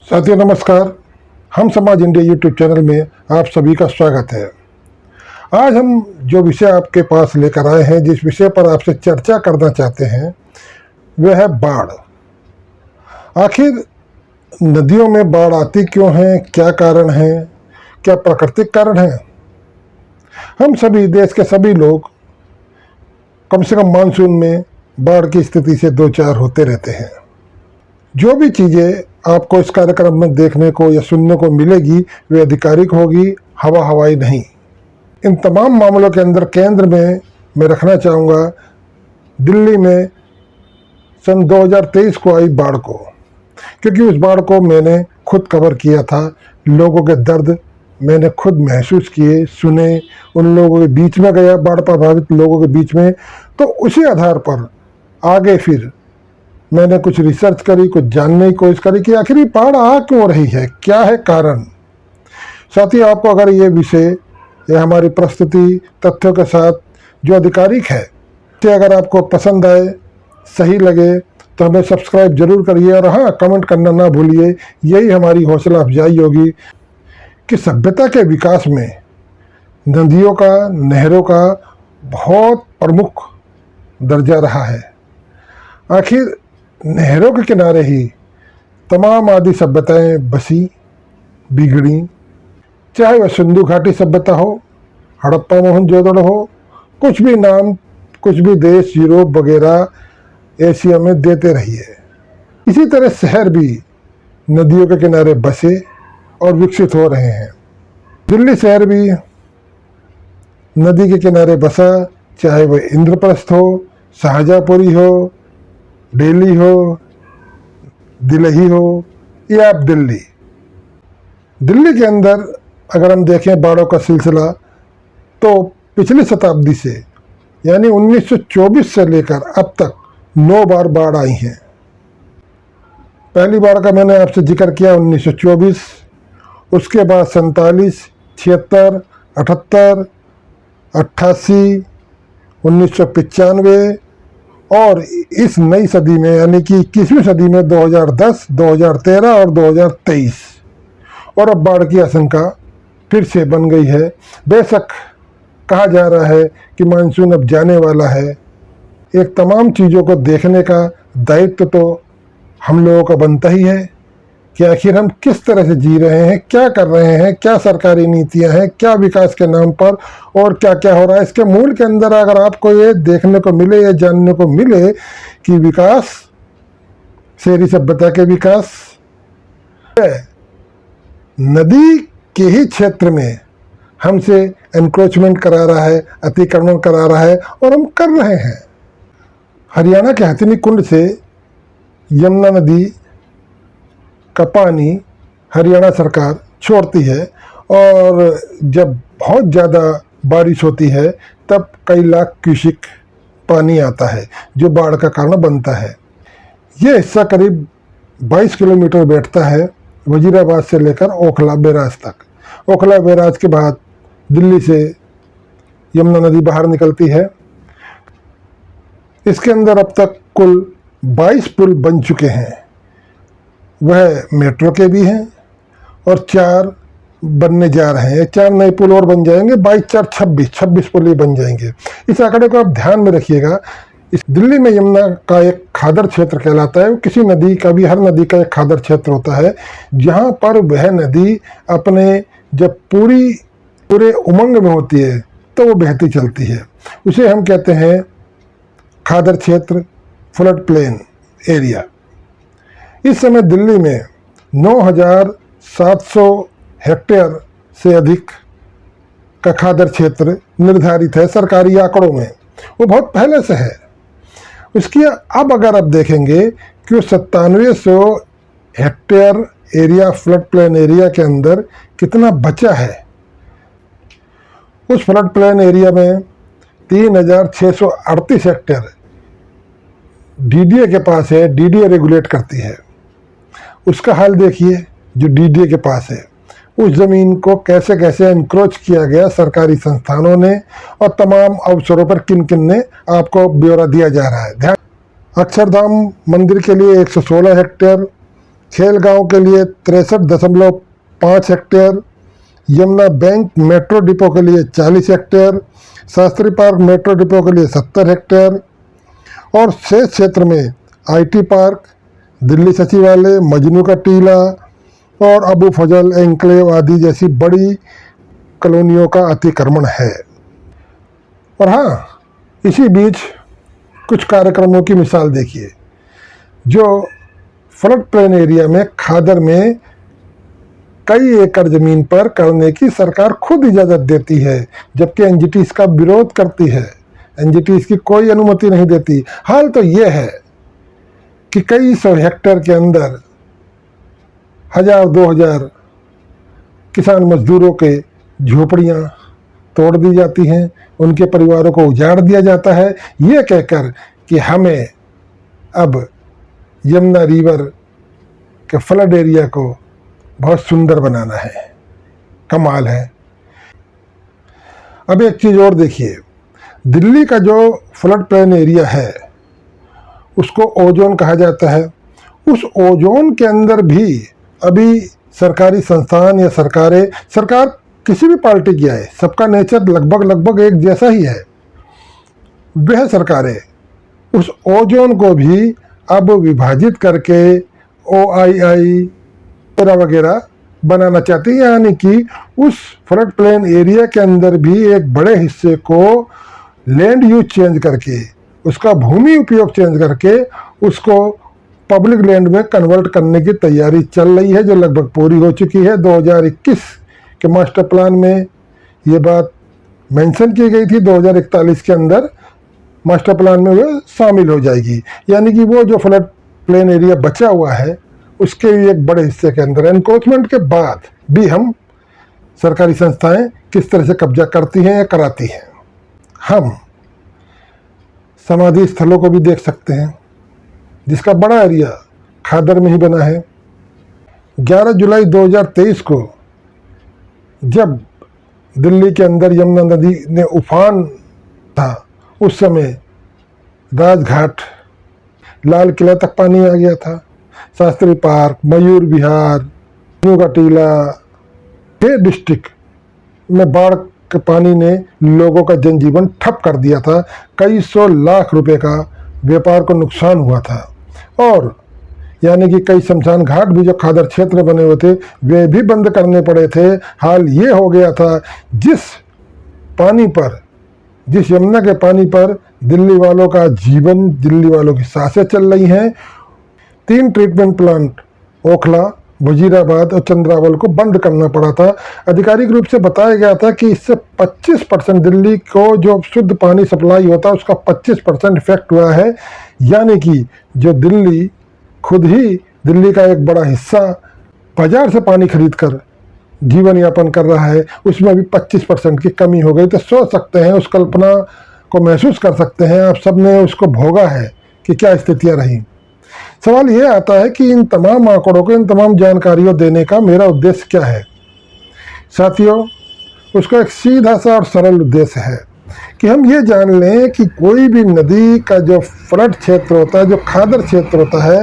साथियों नमस्कार। हम समाज इंडिया यूट्यूब चैनल में आप सभी का स्वागत है। आज हम जो विषय आपके पास लेकर आए हैं, जिस विषय पर आपसे चर्चा करना चाहते हैं, वह है बाढ़। आखिर नदियों में बाढ़ आती क्यों है, क्या कारण है, क्या प्राकृतिक कारण है? हम सभी देश के सभी लोग कम से कम मानसून में बाढ़ की स्थिति से दो चार होते रहते हैं। जो भी चीज़ें आपको इस कार्यक्रम में देखने को या सुनने को मिलेगी वे आधिकारिक होगी, हवाई नहीं। इन तमाम मामलों के अंदर केंद्र में मैं रखना चाहूँगा दिल्ली में सन 2023 को आई बाढ़ को, क्योंकि उस बाढ़ को मैंने खुद कवर किया था। लोगों के दर्द मैंने खुद महसूस किए, सुने, उन लोगों के बीच में गया, बाढ़ प्रभावित लोगों के बीच में। तो उसी आधार पर आगे फिर मैंने कुछ रिसर्च करी, कुछ जानने की कोशिश करी कि आखिर बाढ़ आ क्यों रही है, क्या है कारण। साथियों, आपको अगर ये विषय या हमारी प्रस्तुति तथ्यों के साथ जो आधिकारिक है, तो अगर आपको पसंद आए, सही लगे, तो हमें सब्सक्राइब जरूर करिए और हाँ, कमेंट करना ना भूलिए। यही हमारी हौसला अफजाई होगी कि सभ्यता के विकास में नदियों का, नहरों का बहुत प्रमुख दर्जा रहा है। आखिर नहरों के किनारे ही तमाम आदि सभ्यताएं बसी, बिगड़ी, चाहे वह सिंधु घाटी सभ्यता हो, हड़प्पा मोहनजोदड़ो हो, कुछ भी नाम, कुछ भी देश यूरोप वगैरह एशिया में देते रही है। इसी तरह शहर भी नदियों के किनारे बसे और विकसित हो रहे हैं। दिल्ली शहर भी नदी के किनारे बसा, चाहे वह इंद्रप्रस्थ हो, शाहजहाँपुरी हो, दिल्ली हो, दिल्ली हो या अब दिल्ली। दिल्ली के अंदर अगर हम देखें बाढ़ों का सिलसिला, तो पिछली शताब्दी से यानी 1924 से लेकर अब तक 9 बार बाढ़ आई हैं। पहली बार का मैंने आपसे जिक्र किया 1924, उसके बाद 47, 76, 78, 88, 1995 और इस नई सदी में यानी कि 21वीं सदी में 2010, 2013 और 2023। और अब बाढ़ की आशंका फिर से बन गई है। बेशक कहा जा रहा है कि मानसून अब जाने वाला है। एक तमाम चीज़ों को देखने का दायित्व तो हम लोगों का बनता ही है कि आखिर हम किस तरह से जी रहे हैं, क्या कर रहे हैं, क्या सरकारी नीतियां हैं, क्या विकास के नाम पर और क्या क्या हो रहा है। इसके मूल के अंदर अगर आपको ये देखने को मिले या जानने को मिले कि विकास, शहरी सभ्यता के विकास, नदी के ही क्षेत्र में हमसे एनक्रोचमेंट करा रहा है, अतिक्रमण करा रहा है और हम कर रहे हैं। हरियाणा के हथिनी कुंड से यमुना नदी का पानी हरियाणा सरकार छोड़ती है और जब बहुत ज़्यादा बारिश होती है तब कई लाख क्यूसिक पानी आता है जो बाढ़ का कारण बनता है। ये हिस्सा करीब 22 किलोमीटर बैठता है वजीराबाद से लेकर ओखला बैराज तक। ओखला बैराज के बाद दिल्ली से यमुना नदी बाहर निकलती है। इसके अंदर अब तक कुल 22 पुल बन चुके हैं। वह मेट्रो के भी हैं और 4 बनने जा रहे हैं। 4 नए पुल और बन जाएंगे, 22 4 26 पुल ही बन जाएंगे। इस आंकड़े को आप ध्यान में रखिएगा। इस दिल्ली में यमुना का एक खादर क्षेत्र कहलाता है। किसी नदी का भी, हर नदी का एक खादर क्षेत्र होता है जहाँ पर वह नदी अपने जब पूरे उमंग में होती है तो वो बहती चलती है। उसे हम कहते हैं खादर क्षेत्र, फ्लड प्लेन एरिया। इस समय दिल्ली में 9,700 हेक्टेयर से अधिक का खादर क्षेत्र निर्धारित है सरकारी आंकड़ों में। वो बहुत पहले से है। उसकी अब अगर आप देखेंगे कि 9700 hectare area, flood plain area के अंदर कितना बचा है। उस फ्लड प्लेन एरिया में 3638 हेक्टेयर डीडीए के पास है। डीडीए रेगुलेट करती है। उसका हाल देखिए जो डीडीए के पास है। उस ज़मीन को कैसे कैसे एनक्रोच किया गया सरकारी संस्थानों ने और तमाम अवसरों पर किन किन ने, आपको ब्यौरा दिया जा रहा है। ध्यान, अक्षरधाम मंदिर के लिए 116 हेक्टेयर खेल गांव के लिए 63.5 hectare, Yamuna bank metro depot के लिए 40 hectare, Shastri park metro depot के लिए 70 हेक्टेयर और शेष क्षेत्र में आईटी पार्क, दिल्ली सचिवालय, मजनू का टीला और अबू फजल एन्क्लेव आदि जैसी बड़ी कॉलोनियों का अतिक्रमण है। और हाँ, इसी बीच कुछ कार्यक्रमों की मिसाल देखिए जो फ्लड प्लेन एरिया में खादर में कई एकड़ जमीन पर करने की सरकार खुद इजाज़त देती है, जबकि एनजीटी इसका विरोध करती है। एनजीटी इसकी कोई अनुमति नहीं देती। हाल तो ये है कि कई सौ हेक्टेयर के अंदर 1000-2000 किसान मजदूरों के झोपड़ियाँ तोड़ दी जाती हैं, उनके परिवारों को उजाड़ दिया जाता है, ये कहकर कि हमें अब यमुना रिवर के फ्लड एरिया को बहुत सुंदर बनाना है। कमाल है। अब एक चीज़ और देखिए, दिल्ली का जो फ्लड प्लेन एरिया है उसको ओजोन कहा जाता है। उस ओजोन के अंदर भी अभी सरकारी संस्थान या सरकार किसी भी पार्टी की आए, सबका नेचर लगभग एक जैसा ही है। वह सरकारें उस ओजोन को भी अब विभाजित करके OII वगैरह बनाना चाहती है, यानी कि उस फ्लड प्लेन एरिया के अंदर भी एक बड़े हिस्से को लैंड यूज चेंज करके, उसका भूमि उपयोग चेंज करके उसको पब्लिक लैंड में कन्वर्ट करने की तैयारी चल रही है, जो लगभग पूरी हो चुकी है। 2021 के मास्टर प्लान में ये बात मेंशन की गई थी, 2041 के अंदर मास्टर प्लान में वो शामिल हो जाएगी। यानी कि वो जो फ्लड प्लेन एरिया बचा हुआ है उसके एक बड़े हिस्से के अंदर एनक्रोचमेंट के बाद भी हम सरकारी संस्थाएं किस तरह से कब्जा करती हैं या कराती हैं। हम समाधि स्थलों को भी देख सकते हैं, जिसका बड़ा एरिया खादर में ही बना है। 11 जुलाई 2023 को जब दिल्ली के अंदर यमुना नदी ने उफान था, उस समय राजघाट, लाल किला तक पानी आ गया था। शास्त्री पार्क, मयूर विहार, मजनू का टीला, 6 डिस्ट्रिक्ट में बाढ़ के पानी ने लोगों का जनजीवन ठप कर दिया था। कई 100 लाख रुपए का व्यापार को नुकसान हुआ था। और यानी कि कई शमशान घाट भी जो खादर क्षेत्र बने हुए थे वे भी बंद करने पड़े थे। हाल ये हो गया था, जिस यमुना के पानी पर दिल्ली वालों का जीवन, दिल्ली वालों की सांसें चल रही हैं। 3 ट्रीटमेंट प्लांट ओखला, वजीराबाद और चंद्रावल को बंद करना पड़ा था। आधिकारिक रूप से बताया गया था कि इससे 25% दिल्ली को जो शुद्ध पानी सप्लाई होता है उसका 25% इफेक्ट हुआ है। यानी कि जो दिल्ली खुद ही, दिल्ली का एक बड़ा हिस्सा बाजार से पानी खरीद कर जीवन यापन कर रहा है, उसमें भी 25% की कमी हो गई। तो सोच सकते हैं, उस कल्पना को महसूस कर सकते हैं, आप सब ने उसको भोगा है कि क्या स्थितियां रही। सवाल ये आता है कि इन तमाम आंकड़ों को, इन तमाम जानकारियों देने का मेरा उद्देश्य क्या है। साथियों, उसका एक सीधा सा और सरल उद्देश्य है कि हम ये जान लें कि कोई भी नदी का जो फ्लड क्षेत्र होता है, जो खादर क्षेत्र होता है,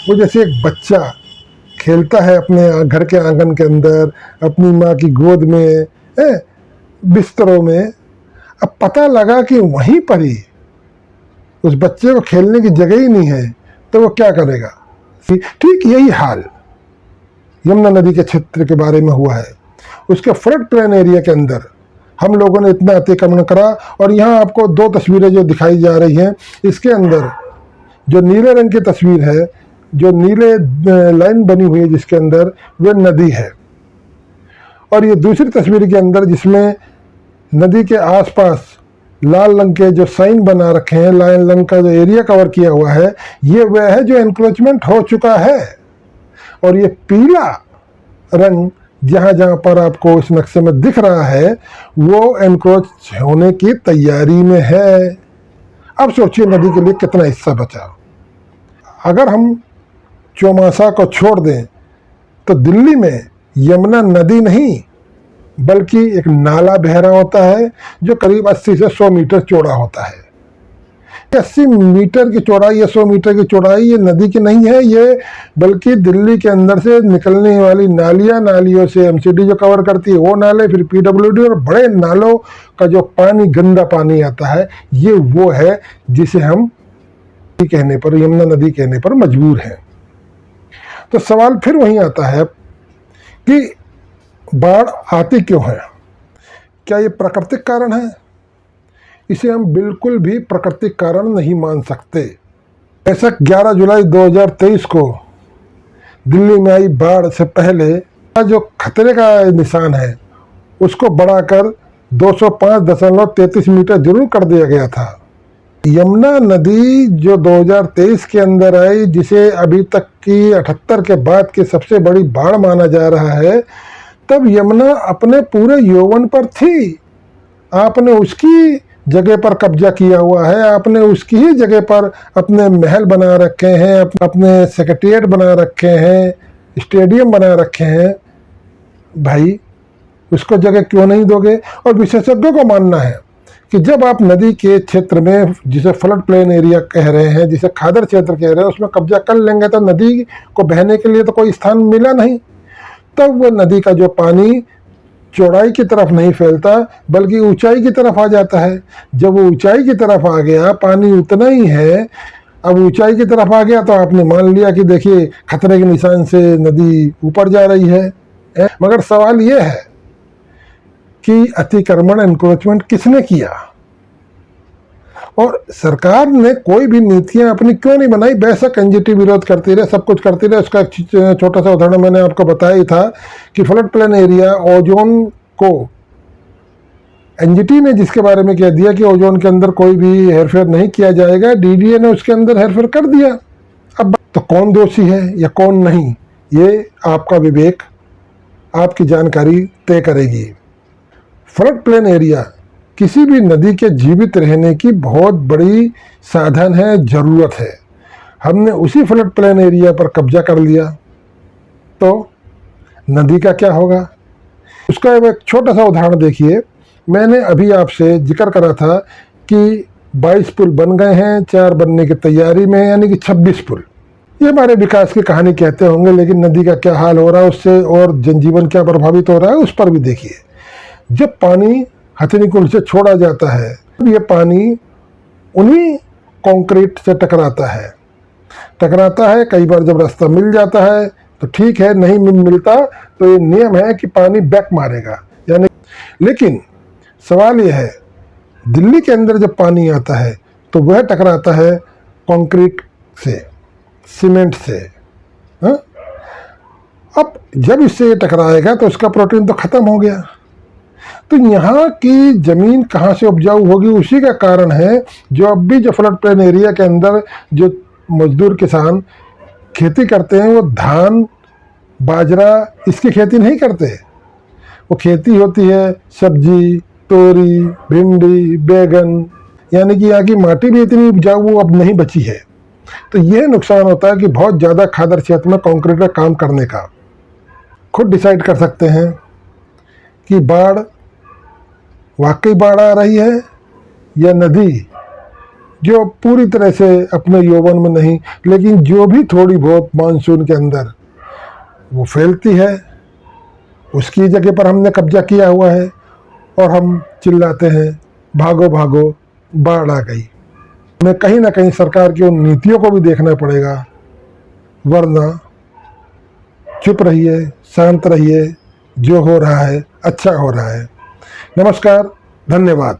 वो जैसे एक बच्चा खेलता है अपने घर के आंगन के अंदर, अपनी माँ की गोद में, बिस्तरों में। अब पता लगा कि वहीं पर ही उस बच्चे को खेलने की जगह ही नहीं है, तो वो क्या करेगा। ठीक यही हाल यमुना नदी के क्षेत्र के बारे में हुआ है। उसके फ्लड प्लेन एरिया के अंदर हम लोगों ने इतना अतिक्रमण करा। और यहाँ आपको 2 तस्वीरें जो दिखाई जा रही हैं, इसके अंदर जो नीले रंग की तस्वीर है, जो नीले लाइन बनी हुई है जिसके अंदर, वह नदी है। और ये दूसरी तस्वीर के अंदर जिसमें नदी के आसपास लाल रंग के जो साइन बना रखे हैं, लाल रंग का जो एरिया कवर किया हुआ है, ये वह है जो एनक्रोचमेंट हो चुका है। और ये पीला रंग जहाँ जहाँ पर आपको इस नक्शे में दिख रहा है, वो एनक्रोच होने की तैयारी में है। अब सोचिए नदी के लिए कितना हिस्सा बचा। अगर हम चौमासा को छोड़ दें तो दिल्ली में यमुना नदी नहीं बल्कि एक नाला बह रहा होता है जो करीब 80 से 100 मीटर चौड़ा होता है। 80 मीटर की चौड़ाई या 100 मीटर की चौड़ाई ये नदी की नहीं है, ये बल्कि दिल्ली के अंदर से निकलने वाली नालियों से एमसीडी जो कवर करती है वो नाले, फिर पीडब्ल्यूडी और बड़े नालों का जो पानी, गंदा पानी आता है, ये वो है जिसे हम कहने पर, यमुना नदी कहने पर मजबूर हैं। तो सवाल फिर वहीं आता है कि बाढ़ आती क्यों है? क्या ये प्राकृतिक कारण है? इसे हम बिल्कुल भी प्राकृतिक कारण नहीं मान सकते। ऐसा 11 जुलाई 2023 को दिल्ली में आई बाढ़ से पहले जो खतरे का निशान है उसको बढ़ाकर 205.33 मीटर जरूर कर दिया गया था। यमुना नदी जो 2023 के अंदर आई, जिसे अभी तक की 78 के बाद की सबसे बड़ी बाढ़ माना जा रहा है, तब यमुना अपने पूरे यौवन पर थी। आपने उसकी जगह पर कब्जा किया हुआ है, आपने उसकी ही जगह पर अपने महल बना रखे हैं, अपने सेक्रेटेरिएट बना रखे हैं, स्टेडियम बना रखे हैं। भाई उसको जगह क्यों नहीं दोगे? और विशेषज्ञों को मानना है कि जब आप नदी के क्षेत्र में, जिसे फ्लड प्लेन एरिया कह रहे हैं, जिसे खादर क्षेत्र कह रहे हैं, उसमें कब्जा कर लेंगे तो नदी को बहने के लिए तो कोई स्थान मिला नहीं। तब वो नदी का जो पानी चौड़ाई की तरफ नहीं फैलता बल्कि ऊंचाई की तरफ आ जाता है। जब वो ऊंचाई की तरफ आ गया, पानी उतना ही है, अब ऊंचाई की तरफ आ गया तो आपने मान लिया कि देखिए खतरे के निशान से नदी ऊपर जा रही है। मगर सवाल ये है कि अतिक्रमण, एनक्रोचमेंट किसने किया? और सरकार ने कोई भी नीतियां अपनी क्यों नहीं बनाई? बेशक एनजीटी विरोध करती रहे, सब कुछ करती रहे। उसका एक छोटा सा उदाहरण मैंने आपको बताया ही था कि फ्लड प्लेन एरिया, ओजोन को एनजीटी ने जिसके बारे में कह दिया कि ओजोन के अंदर कोई भी हेरफेर नहीं किया जाएगा, डीडीए ने उसके अंदर हेरफेर कर दिया। अब तो कौन दोषी है या कौन नहीं, ये आपका विवेक, आपकी जानकारी तय करेगी। फ्लड प्लेन एरिया किसी भी नदी के जीवित रहने की बहुत बड़ी साधन है, ज़रूरत है। हमने उसी फ्लड प्लेन एरिया पर कब्जा कर लिया तो नदी का क्या होगा? उसका एक छोटा सा उदाहरण देखिए। मैंने अभी आपसे जिक्र करा था कि 22 पुल बन गए हैं, 4 बनने की तैयारी में, यानी कि 26 पुल। ये हमारे विकास की कहानी कहते होंगे, लेकिन नदी का क्या हाल हो रहा है उससे, और जनजीवन क्या प्रभावित हो रहा है उस पर भी देखिए। जब पानी हथिनीकुंड से छोड़ा जाता है, ये पानी उन्हीं कंक्रीट से टकराता है। कई बार जब रास्ता मिल जाता है तो ठीक है, नहीं मिलता तो ये नियम है कि पानी बैक मारेगा, यानी। लेकिन सवाल ये है, दिल्ली के अंदर जब पानी आता है तो वह टकराता है कंक्रीट से, सीमेंट से। हा? अब जब इससे ये टकराएगा तो उसका प्रोटीन तो खत्म हो गया। तो यहाँ की जमीन कहाँ से उपजाऊ होगी? उसी का कारण है जो अब भी जो फ्लड प्लेन एरिया के अंदर जो मजदूर किसान खेती करते हैं, वो धान, बाजरा, इसकी खेती नहीं करते। वो खेती होती है सब्जी, तोरी, भिंडी, बैगन, यानी कि यहाँ की माटी भी इतनी उपजाऊ अब नहीं बची है। तो यह नुकसान होता है कि बहुत ज़्यादा खादर क्षेत्र में कंक्रीट का काम करने का। खुद डिसाइड कर सकते हैं कि बाढ़ वाकई बाढ़ आ रही है या नदी जो पूरी तरह से अपने यौवन में नहीं, लेकिन जो भी थोड़ी बहुत मानसून के अंदर वो फैलती है, उसकी जगह पर हमने कब्जा किया हुआ है और हम चिल्लाते हैं भागो भागो बाढ़ आ गई। हमें कहीं ना कहीं सरकार की उन नीतियों को भी देखना पड़ेगा, वरना चुप रहिए, शांत रहिए, जो हो रहा है अच्छा हो रहा है। नमस्कार, धन्यवाद।